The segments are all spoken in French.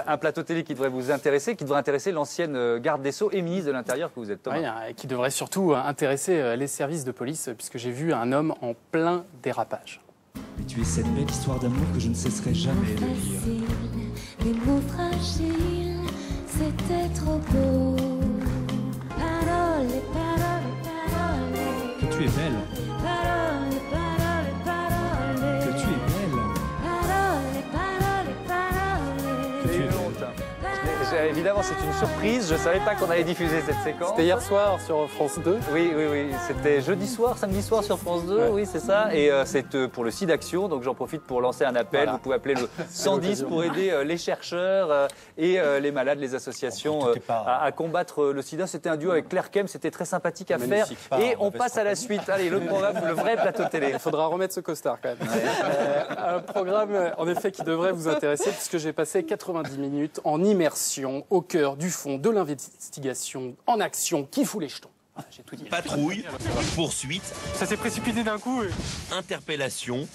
Un plateau télé qui devrait vous intéresser, qui devrait intéresser l'ancienne garde des Sceaux et ministre de l'Intérieur que vous êtes, Thomas. Oui, qui devrait surtout intéresser les services de police, puisque j'ai vu un homme en plein dérapage. Mais tu es cette belle histoire d'amour que je ne cesserai jamais de lire. Les mots fragiles, c'était trop beau. Paroles, paroles, paroles. Que tu es belle. Paroles, paroles, paroles. Que tu es belle. Paroles, paroles, paroles. Que tu es belle. Évidemment, c'est une surprise. Je ne savais pas qu'on allait diffuser cette séquence. C'était hier soir sur France 2. Oui. C'était jeudi soir, samedi soir sur France 2. Ouais. Oui, c'est ça. Et c'est pour le SIDAction. Donc j'en profite pour lancer un appel. Voilà. Vous pouvez appeler le 110 pour aider les chercheurs et les malades, les associations à combattre le sida. C'était un duo avec Claire Kem. C'était très sympathique à faire. Et on passe à la suite. Allez, le programme, le vrai plateau télé. Il faudra remettre ce costard quand même. Un programme en effet qui devrait vous intéresser puisque j'ai passé 90 minutes en immersion au cœur du fond de l'investigation en action qui fout les jetons. Voilà, j'ai tout dit. Patrouille, poursuite, Ça s'est précipité d'un coup. interpellation,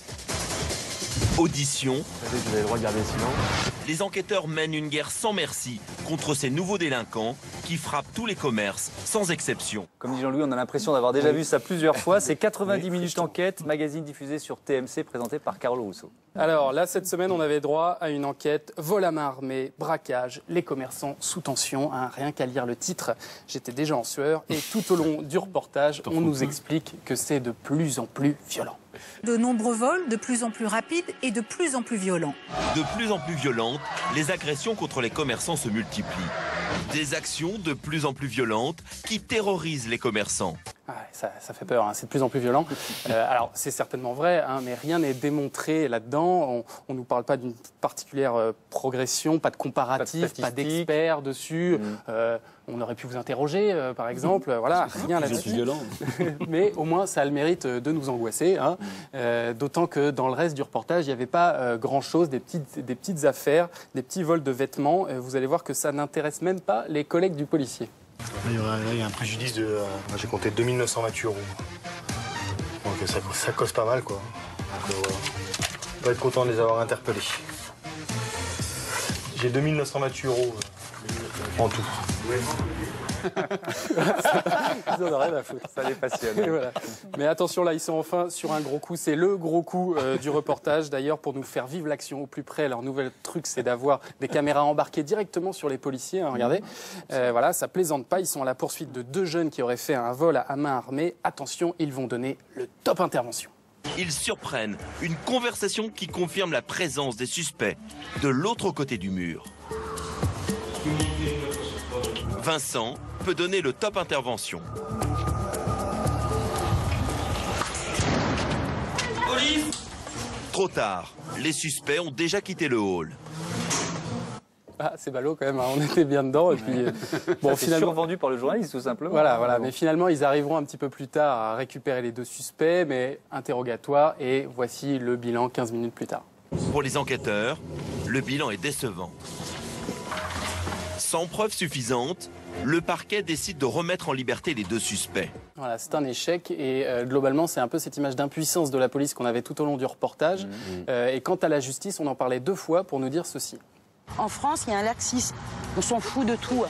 audition. Vous avez le droit de garder le silence. Les enquêteurs mènent une guerre sans merci contre ces nouveaux délinquants qui frappent tous les commerces, sans exception. Comme dit Jean-Louis, on a l'impression d'avoir déjà vu ça plusieurs fois. C'est 90 minutes d'enquête, magazine diffusé sur TMC, présenté par Carole Rousseau. Alors là, cette semaine, on avait droit à une enquête vol à main armée, braquage, les commerçants sous tension. Hein, rien qu'à lire le titre, j'étais déjà en sueur. Et tout au long du reportage, on nous explique que c'est de plus en plus violent. De nombreux vols, de plus en plus rapides et de plus en plus violents. De plus en plus violentes, les agressions contre les commerçants se multiplient. Des actions de plus en plus violentes qui terrorisent les commerçants. Ah, ça fait peur, hein, c'est de plus en plus violent. Alors, c'est certainement vrai, hein, mais rien n'est démontré là-dedans. On ne nous parle pas d'une particulière progression, pas de comparatif, pas d'experts dessus. On aurait pu vous interroger, par exemple. Voilà, rien là-dessus. Mais au moins, ça a le mérite de nous angoisser. Hein. D'autant que dans le reste du reportage, il n'y avait pas grand-chose, des petites affaires, des petits vols de vêtements. Vous allez voir que ça n'intéresse même pas les collègues du policier. Il y a un préjudice de... j'ai compté 2928 €. Donc ça cause pas mal, quoi. Donc, on peut être content de les avoir interpellés. J'ai 2928 € en tout. Ils en ont rien à foutre. Ça les passionne. Et voilà. Mais attention, là, ils sont enfin sur un gros coup. C'est le gros coup du reportage. D'ailleurs, pour nous faire vivre l'action au plus près, leur nouvel truc, c'est d'avoir des caméras embarquées directement sur les policiers. Hein, regardez. Voilà, ça plaisante pas. Ils sont à la poursuite de deux jeunes qui auraient fait un vol à main armée. Attention, ils vont donner le top intervention. Ils surprennent une conversation qui confirme la présence des suspects de l'autre côté du mur. Vincent peut donner le top intervention. Police ! Trop tard, les suspects ont déjà quitté le hall. Ah, c'est ballot quand même, hein. On était bien dedans. Et puis, bon, finalement survendu par le journaliste, tout simplement. Voilà. Mais finalement, ils arriveront un petit peu plus tard à récupérer les deux suspects, mais interrogatoire. Et voici le bilan 15 minutes plus tard. Pour les enquêteurs, le bilan est décevant. Sans preuve suffisante, le parquet décide de remettre en liberté les deux suspects. Voilà, c'est un échec et globalement, c'est un peu cette image d'impuissance de la police qu'on avait tout au long du reportage. Et quant à la justice, on en parlait 2 fois pour nous dire ceci. En France, il y a un laxisme. On s'en fout de tout.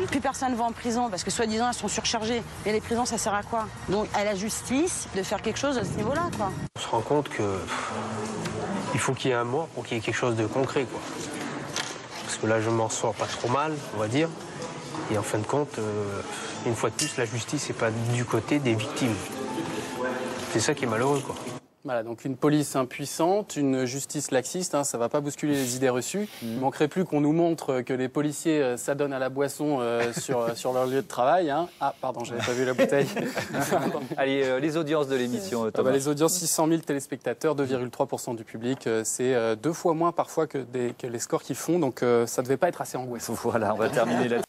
Plus personne ne va en prison parce que soi-disant, elles sont surchargées. Mais les prisons, ça sert à quoi? Donc à la justice de faire quelque chose à ce niveau-là, quoi. On se rend compte que il faut qu'il y ait un mort pour qu'il y ait quelque chose de concret, quoi. Parce que là, je m'en sors pas trop mal, on va dire. Et en fin de compte, une fois de plus, la justice n'est pas du côté des victimes. C'est ça qui est malheureux, quoi. Voilà, donc une police impuissante, une justice laxiste, hein, ça va pas bousculer les idées reçues. Il manquerait plus qu'on nous montre que les policiers s'adonnent à la boisson sur leur lieu de travail. Hein. Ah, pardon, j'avais pas vu la bouteille. Allez, les audiences de l'émission, Thomas. Les audiences, 600 000 téléspectateurs, 2,3% du public. C'est 2 fois moins parfois que les scores qu'ils font, donc ça devait pas être assez angoissant. Voilà, on va terminer là-dessus.